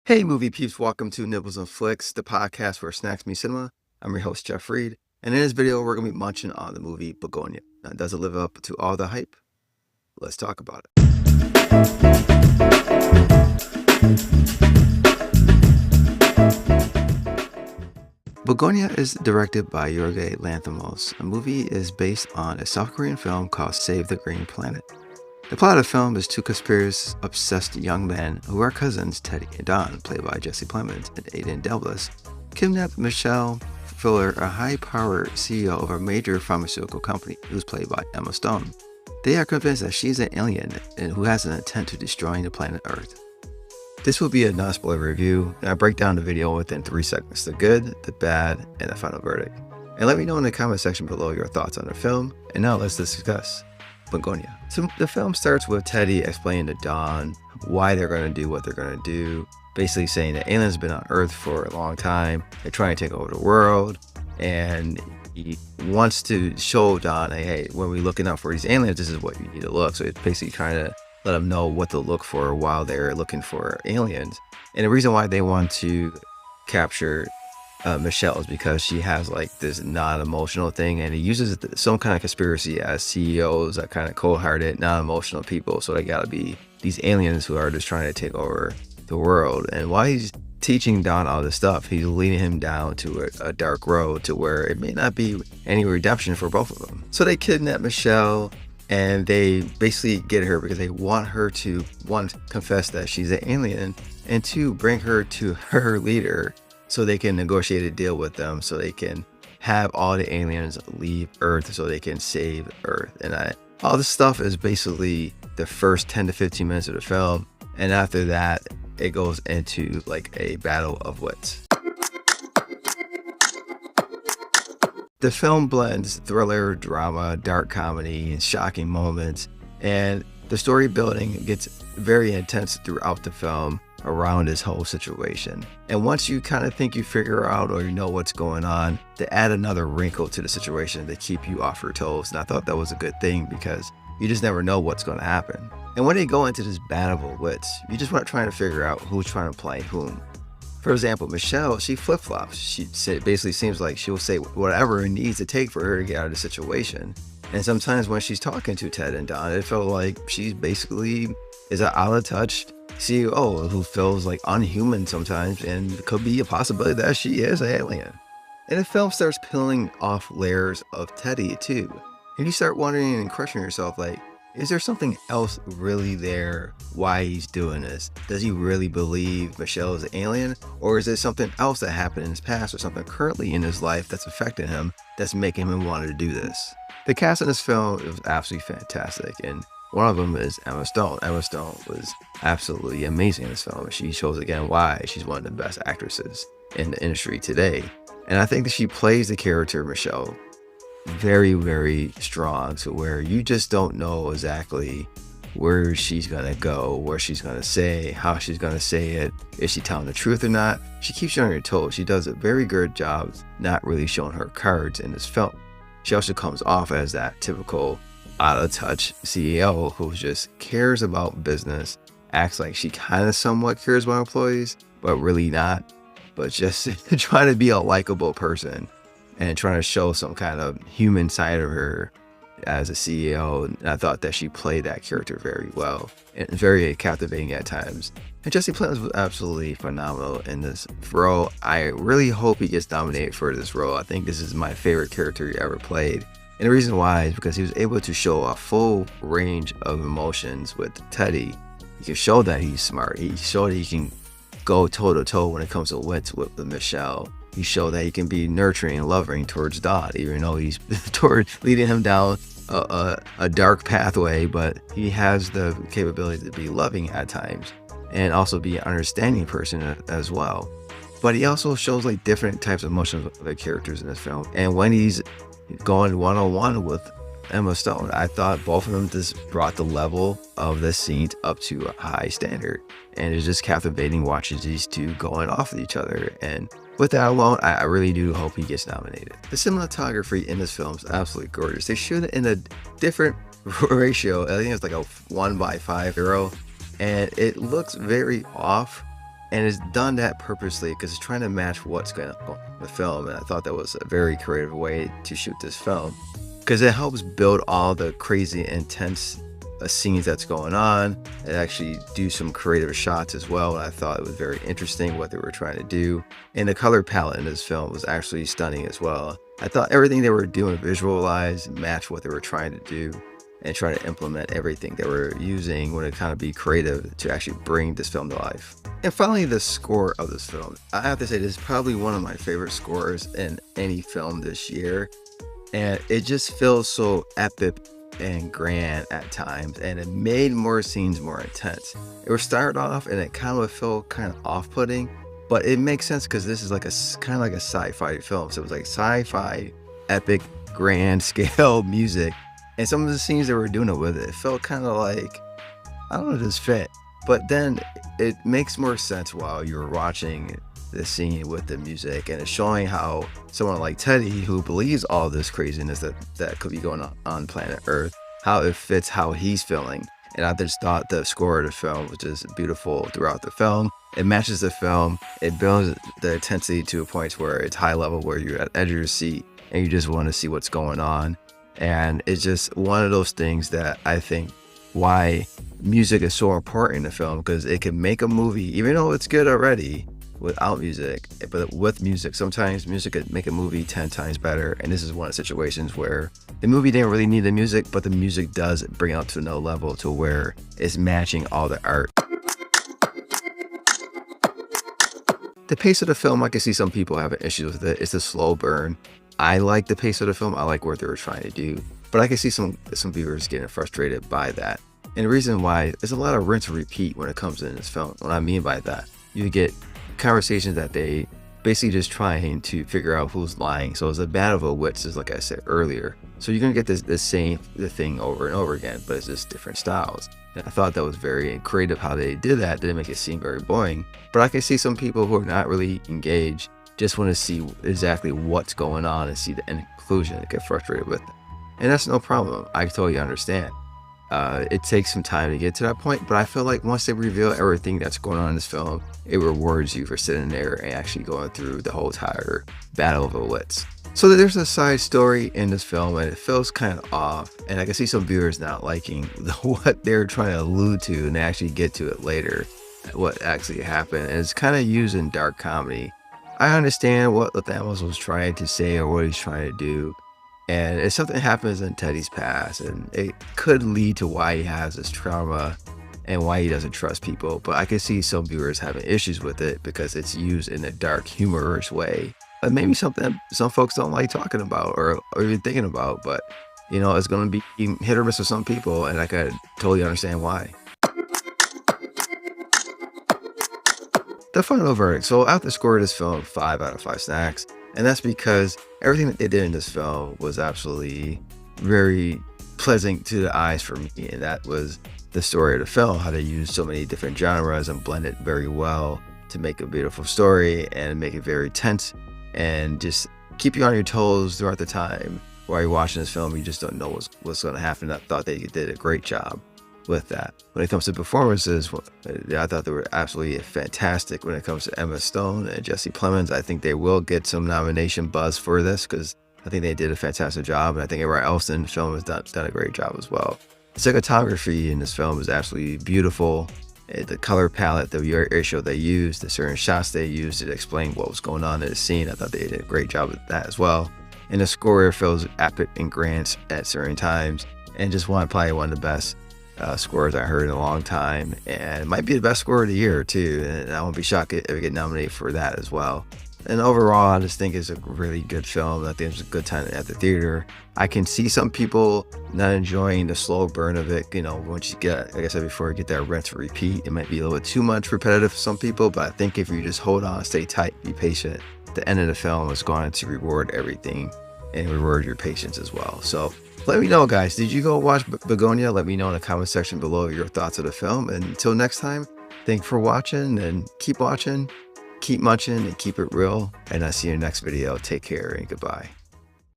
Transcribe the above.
Hey, movie peeps, welcome to NibblenFlix, the podcast where snacks meet cinema. I'm your host, Jeff Reed, and in this video, we're going to be munching on the movie Bugonia. Now, does it live up to all the hype? Let's talk about it. Bugonia is directed by Yorgos Lanthimos. The movie is based on a South Korean film called Save the Green Planet. The plot of the film is two conspiracy-obsessed young men who are cousins, Teddy and Don, played by Jesse Plemons and Aidan Delis, kidnap Michelle Fuller, a high-powered CEO of a major pharmaceutical company, who's played by Emma Stone. They are convinced that she's an alien and who has an intent to destroying the planet Earth. This will be a non-spoiler review, and I break down the video within 3 segments: the good, the bad, and the final verdict. And let me know in the comment section below your thoughts on the film, and now let's discuss Begonia. So the film starts with Teddy explaining to Don why they're going to do what they're going to do, basically saying that aliens have been on Earth for a long time, they're trying to take over the world, and he wants to show Don, hey, when we're looking out for these aliens, this is what you need to look. So it's basically trying to let them know what to look for while they're looking for aliens. And the reason why they want to capture Michelle is because she has like this non-emotional thing, and he uses some kind of conspiracy as CEOs are kind of cold-hearted, non-emotional people. So they gotta be these aliens who are just trying to take over the world. And while he's teaching Don all this stuff, he's leading him down to a dark road to where it may not be any redemption for both of them. So they kidnap Michelle, and they basically get her because they want her to, one, confess that she's an alien, and two, bring her to her leader so they can negotiate a deal with them, so they can have all the aliens leave Earth so they can save Earth. And all this stuff is basically the first 10 to 15 minutes of the film, and after that, it goes into like a battle of wits. The film blends thriller, drama, dark comedy, and shocking moments, and the story building gets very intense throughout the film around this whole situation. And once you kind of think you figure out or you know what's going on, to add another wrinkle to the situation to keep you off your toes. And I thought that was a good thing because you just never know what's going to happen. And when they go into this battle of wits, you just want trying to figure out who's trying to play whom. For example, Michelle, she flip-flops. She basically seems like she'll say whatever it needs to take for her to get out of the situation. And sometimes when she's talking to Ted and Don, it felt like she's basically is an out-of-touch CEO who feels like unhuman sometimes, and it could be a possibility that she is an alien. And the film starts peeling off layers of Teddy too. And you start wondering and questioning yourself, like, is there something else really there why he's doing this? Does he really believe Michelle is an alien? Or is there something else that happened in his past or something currently in his life that's affecting him that's making him want to do this? The cast in this film was absolutely fantastic, and one of them is Emma Stone. Emma Stone was absolutely amazing in this film. She shows again why she's one of the best actresses in the industry today. And I think that she plays the character of Michelle very, very strong, to where you just don't know exactly where she's gonna go, what she's gonna say, how she's gonna say it, is she telling the truth or not. She keeps you on your toes. She does a very good job not really showing her cards in this film. She also comes off as that typical out-of-touch CEO who just cares about business, acts like she kind of somewhat cares about employees, but really not, but just trying to be a likable person and trying to show some kind of human side of her as a CEO. And I thought that she played that character very well and very captivating at times. And Jesse Plemons was absolutely phenomenal in this role. I really hope he gets nominated for this role. I think this is my favorite character he ever played. And the reason why is because he was able to show a full range of emotions with Teddy. He can show that he's smart. He showed that he can go toe-to-toe when it comes to wits with Michelle. He showed that he can be nurturing and loving towards Don, even though he's leading him down a dark pathway, but he has the capability to be loving at times and also be an understanding person as well. But he also shows like different types of emotions of the characters in this film. And when he's going one-on-one with Emma Stone, I thought both of them just brought the level of the scene up to a high standard. And it's just captivating watching these two going off at each other. And with that alone, I really do hope he gets nominated. The cinematography in this film is absolutely gorgeous. They shoot it in a different ratio. I think it's like a 1:5 euro, and it looks very off And it's done that purposely because it's trying to match what's going on in the film. And I thought that was a very creative way to shoot this film because it helps build all the crazy, intense scenes that's going on and actually do some creative shots as well. And I thought it was very interesting what they were trying to do. And the color palette in this film was actually stunning as well. I thought everything they were doing visualized matched what they were trying to do and try to implement everything they were using when it kind of be creative to actually bring this film to life. And finally, the score of this film. I have to say this is probably one of my favorite scores in any film this year. And it just feels so epic and grand at times, and it made more scenes more intense. It was started off and it kind of felt kind of off-putting, but it makes sense because this is like a kind of like a sci-fi film. So it was like sci-fi, epic, grand scale music. And some of the scenes they were doing it with, it felt kind of like, I don't know, just fit. But then it makes more sense while you're watching the scene with the music, and it's showing how someone like Teddy, who believes all this craziness that could be going on planet Earth, how it fits how he's feeling. And I just thought the score of the film was just beautiful throughout the film. It matches the film. It builds the intensity to a point where it's high level, where you're at the edge of your seat and you just want to see what's going on. And it's just one of those things that I think why music is so important in the film, because it can make a movie, even though it's good already, without music. But with music, sometimes music could make a movie 10 times better. And this is one of the situations where the movie didn't really need the music, but the music does bring it up to another level to where it's matching all the art. The pace of the film, I can see some people having issues with it. It's a slow burn. I like the pace of the film. I like what they were trying to do, but I can see some viewers getting frustrated by that. And the reason why, there's a lot of rinse and repeat when it comes in this film. What I mean by that, you get conversations that they basically just trying to figure out who's lying. So it's a battle of wits, like I said earlier. So you're gonna get the same thing over and over again, but it's just different styles. And I thought that was very creative how they did that. Didn't make it seem very boring. But I can see some people who are not really engaged, just want to see exactly what's going on and see the end conclusion and get frustrated with it. And that's no problem. I totally understand. It takes some time to get to that point, but I feel like once they reveal everything that's going on in this film, it rewards you for sitting there and actually going through the whole entire battle of the wits. So there's a side story in this film, and it feels kind of off, and I can see some viewers not liking what they're trying to allude to, and they actually get to it later, what actually happened. And it's kind of used in dark comedy. I understand what Plemons was trying to say or what he's trying to do. And if something happens in Teddy's past, and it could lead to why he has this trauma and why he doesn't trust people. But I can see some viewers having issues with it because it's used in a dark, humorous way. But maybe something some folks don't like talking about or even thinking about. But, you know, it's going to be hit or miss for some people, and I could totally understand why. The final verdict. So I have to score this film 5 out of 5 snacks. And that's because everything that they did in this film was absolutely very pleasant to the eyes for me. And that was the story of the film, how they used so many different genres and blend it very well to make a beautiful story and make it very tense and just keep you on your toes throughout the time while you're watching this film. You just don't know what's going to happen. I thought they did a great job with that. When it comes to performances, I thought they were absolutely fantastic. When it comes to Emma Stone and Jesse Plemons, I think they will get some nomination buzz for this because I think they did a fantastic job, and I think everyone else in the film has done a great job as well. The cinematography in this film is absolutely beautiful. The color palette, the ratio they used, the certain shots they used to explain what was going on in the scene, I thought they did a great job with that as well. And the score feels epic and grand at certain times, and just probably one of the best scores I heard in a long time, and it might be the best score of the year too, and I won't be shocked if it get nominated for that as well. And overall, I just think it's a really good film. I think it's a good time at the theater. I can see some people not enjoying the slow burn of it. You know, once you get, like I said before, get that rinse and repeat, it might be a little bit too much repetitive for some people, but I think if you just hold on, stay tight, be patient, the end of the film is going to reward everything and reward your patience as well. So let me know, guys, did you go watch Begonia? Let me know in the comment section below your thoughts of the film. And until next time, thanks for watching, and keep watching, keep munching, and keep it real. And I'll see you in the next video. Take care and goodbye.